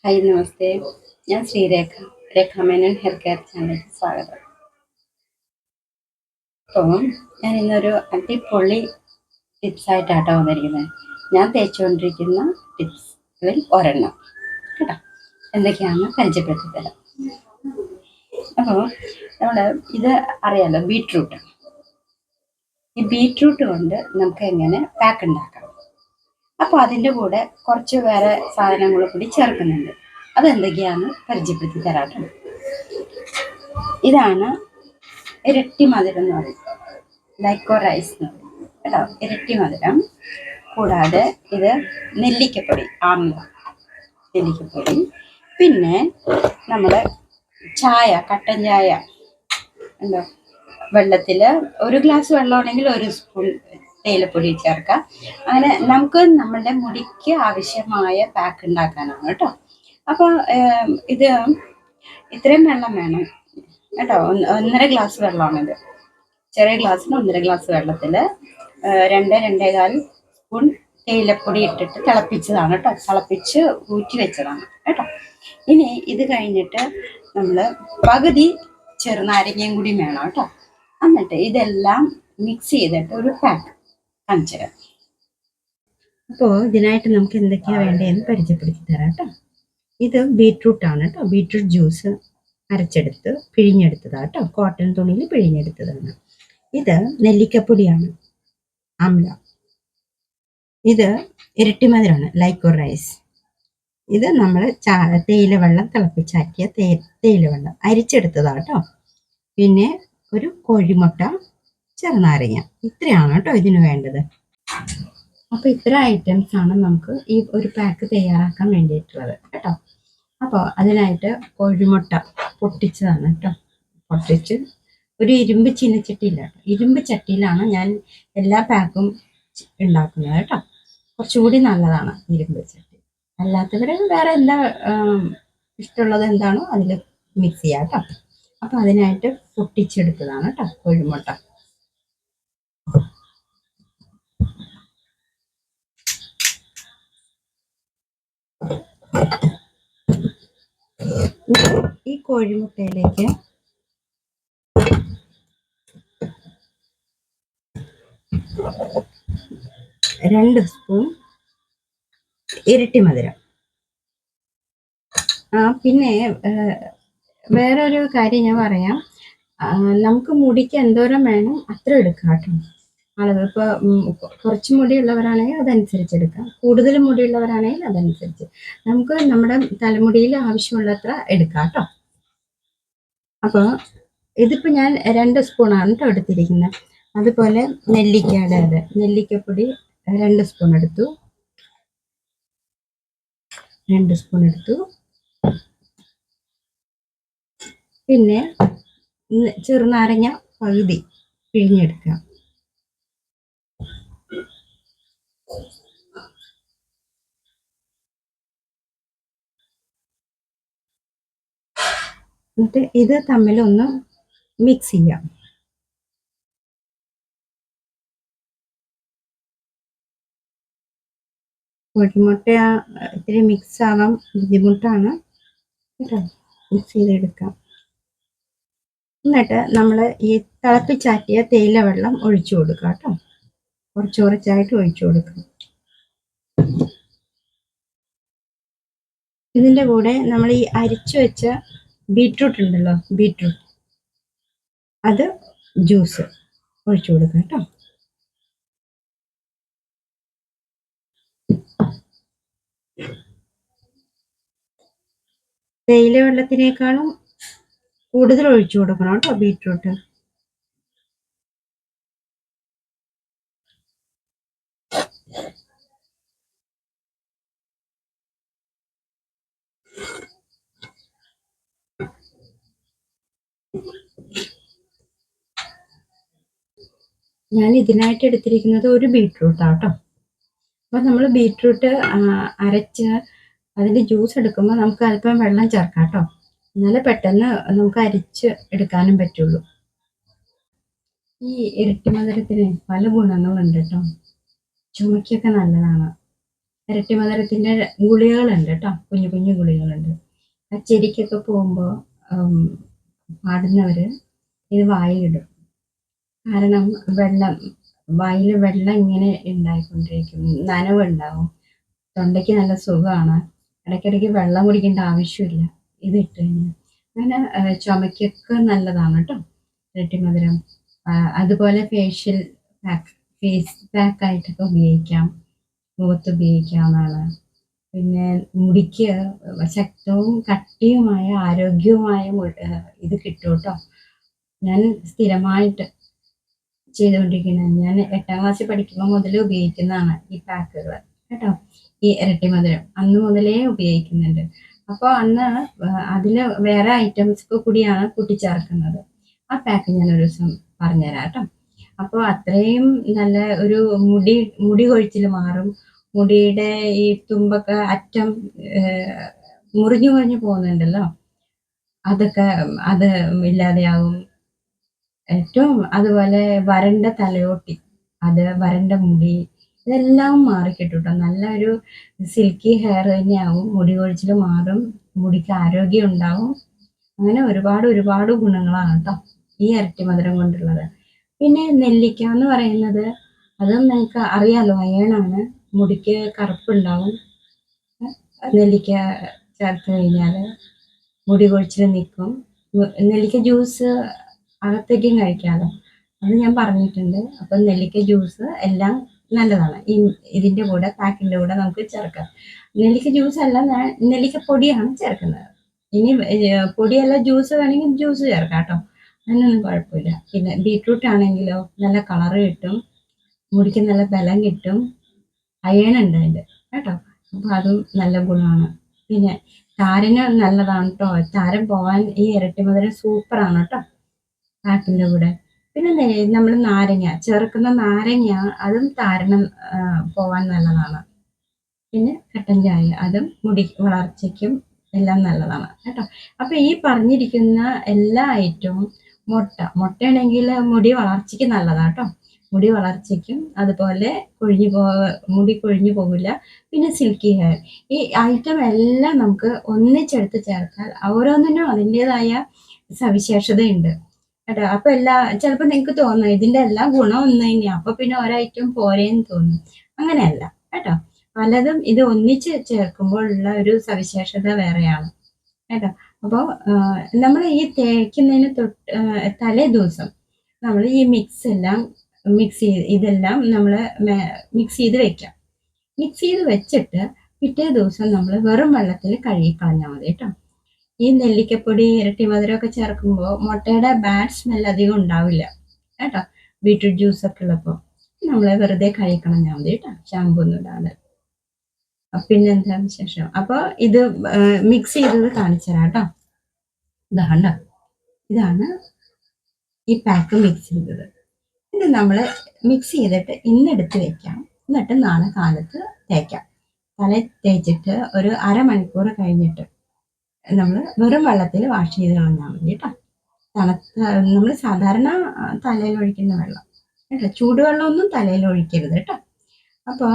Hi നമസ്തേ. ഞാൻ ശ്രീരേഖ. രേഖ Menon hair care ചാനലിലേക്ക് സ്വാഗതം. അപ്പോൾ ഞാൻ ഇന്നൊരു അടിപൊളി ടിപ്സായിട്ടാട്ടോ വന്നിരിക്കുന്നത്. ഞാൻ തേച്ചുകൊണ്ടിരിക്കുന്ന ടിപ്സിൽ ഒരെണ്ണം കേട്ടോ, എന്തൊക്കെയാണെന്ന് പരിചയപ്പെടുത്തി തരാം. അപ്പോൾ നമ്മൾ ഇത് അറിയാലോ, ബീട്രൂട്ട്. ഈ ബീട്രൂട്ട് കൊണ്ട് നമുക്ക് എങ്ങനെ പാക്ക് ഉണ്ടാക്കാം. അപ്പോൾ അതിൻ്റെ കൂടെ കുറച്ച് വേറെ സാധനങ്ങൾ കൂടി ചേർക്കുന്നുണ്ട്. അതെന്തൊക്കെയാണെന്ന് പരിചയപ്പെടുത്തി തരാട്ടോ. ഇതാണ് ഇരട്ടി മധുരം എന്ന് പറയും, ലൈക്കോ റൈസ് എന്ന് പറയും കേട്ടോ, ഇരട്ടി മധുരം. കൂടാതെ ഇത് നെല്ലിക്കപ്പൊടി, ആംല നെല്ലിക്കപ്പൊടി. പിന്നെ നമ്മുടെ ചായ, കട്ടൻ ചായ ഉണ്ടോ, വെള്ളത്തിൽ 1 ഗ്ലാസ് വെള്ളമാണെങ്കിൽ 1 സ്പൂൺ തേയിലപ്പൊടി ചേർക്കാം. അങ്ങനെ നമുക്ക് നമ്മളുടെ മുടിക്ക് ആവശ്യമായ പാക്ക് ഉണ്ടാക്കാനാണ് കേട്ടോ. അപ്പോൾ ഇത് ഇത്രയും വെള്ളം വേണം കേട്ടോ. 1.5 ഗ്ലാസ് വെള്ളമാണിത്. ചെറിയ ഗ്ലാസ്സിന് 1.5 ഗ്ലാസ് വെള്ളത്തിൽ 2-2.25 സ്പൂൺ തേയിലപ്പൊടി ഇട്ടിട്ട് തിളപ്പിച്ചതാണ് കേട്ടോ. തിളപ്പിച്ച് ഊറ്റി വെച്ചതാണ് കേട്ടോ. ഇനി ഇത് കഴിഞ്ഞിട്ട് നമ്മൾ പകുതി ചെറുനാരങ്ങയും കൂടി വേണം കേട്ടോ. എന്നിട്ട് ഇതെല്ലാം മിക്സ് ചെയ്തിട്ട് ഒരു പാക്ക് കാണിച്ചു തരാം. അപ്പോൾ ഇതിനായിട്ട് നമുക്ക് എന്തൊക്കെയാണ് വേണ്ടതെന്ന് പരിചയപ്പെടുത്തി തരാം കേട്ടോ. ഇത് ബീട്രൂട്ടാണ് കേട്ടോ. ബീട്രൂട്ട് ജ്യൂസ് അരച്ചെടുത്ത് പിഴിഞ്ഞെടുത്തതാണ് കേട്ടോ. കോട്ടൺ തുണിയിൽ പിഴിഞ്ഞെടുത്തതാണ്. ഇത് നെല്ലിക്കപ്പൊടിയാണ്, ആംല. ഇത് ഇരട്ടി മധുരമാണ്, ലൈക്കോ റൈസ്. ഇത് നമ്മൾ തേയില വെള്ളം തിളപ്പിച്ചാക്കിയ തേയില വെള്ളം അരിച്ചെടുത്തതാണ് കേട്ടോ. പിന്നെ ഒരു കോഴിമുട്ട, ചെറുനാരങ്ങ. ഇത്രയാണ് കേട്ടോ ഇതിന് വേണ്ടത്. അപ്പോൾ ഇത്ര ഐറ്റംസ് ആണ് നമുക്ക് ഈ ഒരു പാക്ക് തയ്യാറാക്കാൻ വേണ്ടിയിട്ടുള്ളത് കേട്ടോ. അപ്പോൾ അതിനായിട്ട് കോഴിമുട്ട പൊട്ടിച്ചതാണ് കേട്ടോ. പൊട്ടിച്ച് ഒരു ഇരുമ്പ് ചീനച്ചട്ടിയില്ല, ഇരുമ്പ് ചട്ടിയിലാണ് ഞാൻ എല്ലാ പാക്കും ഉണ്ടാക്കുന്നത് കേട്ടോ. കുറച്ചുകൂടി നല്ലതാണ് ഇരുമ്പ് ചട്ടി. അല്ലാത്തവർ വേറെ എന്താ ഇഷ്ടമുള്ളത് എന്താണോ അതിൽ മിക്സ് ചെയ്യാം കേട്ടോ. അപ്പോൾ അതിനായിട്ട് പൊട്ടിച്ചെടുത്തതാണ് കേട്ടോ കോഴിമുട്ട. ഈ കോഴിമുട്ടയിലേക്ക് രണ്ട് സ്പൂൺ ഇരട്ടി മധുരം. പിന്നെ വേറൊരു കാര്യം ഞാൻ പറയാം. നമുക്ക് മുടിക്ക് എന്തോരം വേണം അത്ര എടുക്കാം കേട്ടോ. അളവ് ഇപ്പോൾ കുറച്ച് മുടിയുള്ളവരാണെങ്കിൽ അതനുസരിച്ച് എടുക്കാം, കൂടുതൽ മുടിയുള്ളവരാണെങ്കിൽ അതനുസരിച്ച് നമുക്ക് നമ്മുടെ തലമുടിയിൽ ആവശ്യമുള്ളത്ര എടുക്കാം കേട്ടോ. അപ്പോൾ ഇതിപ്പോൾ ഞാൻ 2 സ്പൂണാണ് കേട്ടോ എടുത്തിരിക്കുന്നത്. അതുപോലെ നെല്ലിക്കപ്പൊടി 2 സ്പൂൺ എടുത്തു. 2 സ്പൂൺ എടുത്തു. പിന്നെ ചെറുനാരങ്ങ പകുതി പിഴിഞ്ഞെടുക്കുക. എന്നിട്ട് ഇത് തമ്മിലൊന്ന് മിക്സ് ചെയ്യാം. കോഴിമുട്ട ഇത്തിരി മിക്സ് ആവാൻ ബുദ്ധിമുട്ടാണ് കേട്ടോ, മിക്സ് ചെയ്തെടുക്കാം. എന്നിട്ട് നമ്മൾ ഈ തിളപ്പിച്ചാറ്റിയ തേയില വെള്ളം ഒഴിച്ചു കൊടുക്കുക കേട്ടോ. കുറച്ച് കുറച്ചായിട്ട് ഒഴിച്ചു കൊടുക്കുക. ഇതിൻ്റെ കൂടെ നമ്മൾ ഈ അരിച്ചു വെച്ച ബീട്രൂട്ട് ഉണ്ടല്ലോ, ബീട്രൂട്ട് അത് ജ്യൂസ് ഒഴിച്ചു കൊടുക്കുക കേട്ടോ. തേയില വെള്ളത്തിനേക്കാളും കൂടുതൽ ഒഴിച്ചു കൊടുക്കണം കേട്ടോ ബീട്രൂട്ട്. ഞാൻ ഇതിനായിട്ട് എടുത്തിരിക്കുന്നത് ഒരു ബീട്രൂട്ടാണ് കേട്ടോ. അപ്പോൾ നമ്മൾ ബീട്രൂട്ട് അരച്ച് അതിൻ്റെ ജ്യൂസ് എടുക്കുമ്പോൾ നമുക്ക് അല്പം വെള്ളം ചേർക്കാം കേട്ടോ. എന്നാലേ പെട്ടെന്ന് നമുക്ക് അരിച്ച് എടുക്കാനും പറ്റുള്ളൂ. ഈ ഇരട്ടി മധുരത്തിന് പല ഗുണങ്ങളുണ്ട് കേട്ടോ. ചുമയ്ക്കൊക്കെ നല്ലതാണ്. ഇരട്ടി മധുരത്തിൻ്റെ ഗുളികകളുണ്ട് കേട്ടോ, കുഞ്ഞു കുഞ്ഞു ഗുളികകളുണ്ട്. കച്ചേരിക്കൊക്കെ പോകുമ്പോൾ പാടുന്നവർ ഇത് വായിലിടും. കാരണം വായിൽ വെള്ളം ഇങ്ങനെ ഉണ്ടായിക്കൊണ്ടിരിക്കും, നനവുണ്ടാവും, തൊണ്ടയ്ക്ക് നല്ല സുഖമാണ്. ഇടയ്ക്കിടയ്ക്ക് വെള്ളം കുടിക്കേണ്ട ആവശ്യമില്ല ഇത് ഇട്ട് കഴിഞ്ഞാൽ. അങ്ങനെ ചുമയ്ക്കൊക്കെ നല്ലതാണ് കേട്ടോ ഇരട്ടി മധുരം. അതുപോലെ ഫേഷ്യൽ പാക്ക്, ഫേസ് പാക്കായിട്ടൊക്കെ ഉപയോഗിക്കാം, മുഖത്ത് ഉപയോഗിക്കാവുന്നതാണ്. പിന്നെ മുടിക്ക് ശക്തവും കട്ടിയുമായ ആരോഗ്യവുമായ ഇത് കിട്ടും കേട്ടോ. ഞാൻ സ്ഥിരമായിട്ട് ചെയ്തുകൊണ്ടിരിക്കുന്നത്, ഞാൻ 8ാം ക്ലാസ്സിൽ പഠിക്കുമ്പോൾ മുതൽ ഉപയോഗിക്കുന്നതാണ് ഈ പാക്കുകൾ കേട്ടോ. ഈ ഇരട്ടി മധുരം അന്ന് മുതലേ ഉപയോഗിക്കുന്നുണ്ട്. അപ്പോൾ അന്ന് അതിൽ വേറെ ഐറ്റംസ് കൂടിയാണ് കൂട്ടിച്ചേർക്കുന്നത്. ആ പാക്ക് ഞാനൊരു ദിവസം പറഞ്ഞുതരാം കേട്ടോ. അപ്പോൾ അത്രയും നല്ല ഒരു മുടി കൊഴിച്ചിൽ മാറും. മുടിയുടെ ഈ തുമ്പൊക്കെ അറ്റം മുറിഞ്ഞു പോകുന്നുണ്ടല്ലോ, അതൊക്കെ അത് ഇല്ലാതെയാവും. ഏറ്റവും അതുപോലെ വരണ്ട തലയോട്ടി, അത് വരണ്ട മുടി, ഇതെല്ലാം മാറിക്കിട്ടും കേട്ടോ. നല്ലൊരു സിൽക്കി ഹെയർ തന്നെയാവും, മുടി കൊഴിച്ചിൽ മാറും, മുടിക്ക് ആരോഗ്യം ഉണ്ടാവും. അങ്ങനെ ഒരുപാട് ഗുണങ്ങളാണ് കേട്ടോ ഈ ഇരട്ടി മധുരം കൊണ്ടുള്ളത്. പിന്നെ നെല്ലിക്ക എന്ന് പറയുന്നത്, അതും നിങ്ങൾക്ക് അറിയാലോ, അയണാണ്. മുടിക്ക് കറുപ്പുണ്ടാവും. നെല്ലിക്ക ചേർത്ത് കഴിഞ്ഞാൽ മുടി കൊഴിച്ചിൽ നിൽക്കും. നെല്ലിക്ക ജ്യൂസ് അകത്തേക്കും കഴിക്കാമല്ലോ, അത് ഞാൻ പറഞ്ഞിട്ടുണ്ട്. അപ്പം നെല്ലിക്ക ജ്യൂസ് എല്ലാം നല്ലതാണ്. ഇതിൻ്റെ കൂടെ പാക്കിൻ്റെ കൂടെ നമുക്ക് ചേർക്കാം. നെല്ലിക്ക ജ്യൂസ് അല്ല, നെല്ലിക്ക പൊടിയാണ് ചേർക്കുന്നത്. ഇനി പൊടിയല്ല ജ്യൂസ് വേണമെങ്കിൽ ജ്യൂസ് ചേർക്കാം കേട്ടോ, അതിനൊന്നും കുഴപ്പമില്ല. പിന്നെ ബീട്രൂട്ട് ആണെങ്കിലോ നല്ല കളറ് കിട്ടും, മുടിക്ക് നല്ല ബലം കിട്ടും, അയൺ ഉണ്ട് അതിൻ്റെ കേട്ടോ. അപ്പോൾ അതും നല്ല ഗുണമാണ്. പിന്നെ താരന് നല്ലതാണ് കേട്ടോ, താരൻ പോകാൻ ഈ ഇരട്ടി മധുരം സൂപ്പറാണ് കേട്ടോ പാക്കിൻ്റെ കൂടെ. പിന്നെ നമ്മൾ നാരങ്ങ ചേർക്കുന്ന നാരങ്ങ, അതും താരനം പോവാൻ നല്ലതാണ്. പിന്നെ കട്ടൻ ചായ, അതും മുടി വളർച്ചയ്ക്കും എല്ലാം നല്ലതാണ് കേട്ടോ. അപ്പം ഈ പറഞ്ഞിരിക്കുന്ന എല്ലാ ഐറ്റവും, മുട്ടയാണെങ്കിൽ മുടി വളർച്ചയ്ക്ക് നല്ലതാണ് കേട്ടോ. മുടി വളർച്ചയ്ക്കും അതുപോലെ മുടി കൊഴിഞ്ഞു പോകില്ല. പിന്നെ സിൽക്കി ഹെയർ, ഈ ഐറ്റം എല്ലാം നമുക്ക് ഒന്നിച്ചെടുത്ത് ചേർത്താൽ ഓരോന്നിനും അതിൻ്റെതായ സവിശേഷതയുണ്ട് കേട്ടോ. അപ്പോൾ ചിലപ്പോൾ നിങ്ങൾക്ക് തോന്നും ഇതിൻ്റെ എല്ലാ ഗുണം ഒന്ന് തന്നെയാണ്, അപ്പോൾ പിന്നെ ഒരൈറ്റം പോരേന്ന് തോന്നും. അങ്ങനെയല്ല കേട്ടോ. പലതും ഇത് ഒന്നിച്ച് ചേർക്കുമ്പോഴുള്ള ഒരു സവിശേഷത വേറെയാണ് കേട്ടോ. അപ്പോൾ നമ്മൾ ഈ തേക്കുന്നതിന് തലേ ദിവസം നമ്മൾ ഈ ഇതെല്ലാം നമ്മൾ മിക്സ് ചെയ്ത് വെക്കാം. മിക്സ് ചെയ്ത് വെച്ചിട്ട് പിറ്റേ ദിവസം നമ്മൾ വെറും വെള്ളത്തിൽ കഴുകിക്കളഞ്ഞാൽ മതി കേട്ടോ. ഈ നെല്ലിക്കപ്പൊടി ഇരട്ടി മധുരമൊക്കെ ചേർക്കുമ്പോൾ മുട്ടയുടെ ബാഡ് സ്മെൽ അധികം ഉണ്ടാവില്ല കേട്ടോ. ബീട്രൂട്ട് ജ്യൂസൊക്കെ ഉള്ളപ്പോൾ നമ്മൾ വെറുതെ കഴുകിക്കളഞ്ഞാൽ മതി കേട്ടോ, ഷാമ്പൂ ഒന്നും ഇടാതെ. പിന്നെന്താ വിശേഷം? അപ്പോൾ ഇത് മിക്സ് ചെയ്തത് കാണിച്ചു തരാം കേട്ടോ. ഇതാണ് ഈ പാക്ക് മിക്സ് ചെയ്തത്. ഇത് നമ്മൾ മിക്സ് ചെയ്തിട്ട് ഇന്നെടുത്ത് വെക്കാം, എന്നിട്ട് നാളെ കാലത്ത് തേക്കാം. തല തേച്ചിട്ട് ഒരു അരമണിക്കൂർ കഴിഞ്ഞിട്ട് നമ്മൾ വെറും വെള്ളത്തിൽ വാഷ് ചെയ്ത് കളഞ്ഞാൽ മതി കേട്ടോ. നമ്മൾ സാധാരണ തലയിൽ ഒഴിക്കുന്ന വെള്ളം കേട്ടോ, ചൂടുവെള്ളമൊന്നും തലയിൽ ഒഴിക്കരുത് കേട്ടോ. അപ്പോൾ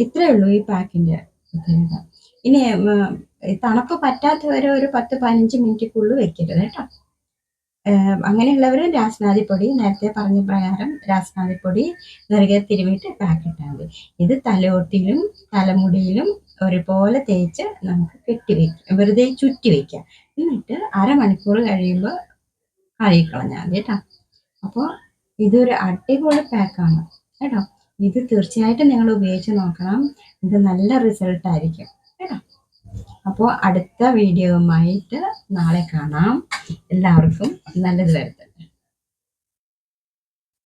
ഇത്രയേ ഉള്ളൂ ഈ പാക്കിൻ്റെ പ്രത്യേകത. ഇനി തണുപ്പ് പറ്റാത്തവരെ ഒരു 10-15 മിനിറ്റിനുള്ളിൽ വെക്കരുത് കേട്ടോ. അങ്ങനെയുള്ളവർ രാസനാദിപ്പൊടി, നേരത്തെ പറഞ്ഞ പ്രകാരം രാസനാദിപ്പൊടി നെറുകെ തിരുമിയിട്ട് പാക്കിട്ടാൽ മതി. ഇത് തലയോട്ടിയിലും തലമുടിയിലും ഒരുപോലെ തേച്ച് നമുക്ക് കെട്ടിവെക്കാം, വെറുതെ ചുറ്റി വയ്ക്കാം. എന്നിട്ട് അരമണിക്കൂർ കഴിയുമ്പോൾ കഴുകിക്കളഞ്ഞാൽ മതി കേട്ടോ. അപ്പോൾ ഇതൊരു അടിപൊളി പാക്കാണ് കേട്ടോ. ഇത് തീർച്ചയായിട്ടും നിങ്ങൾ ഉപയോഗിച്ച് നോക്കണം, ഇത് നല്ല റിസൾട്ടായിരിക്കും കേട്ടോ. അപ്പോൾ അടുത്ത വീഡിയോയുമായിട്ട് നാളെ കാണാം. എല്ലാവർക്കും നല്ലത് വരുത്തട്ടെ.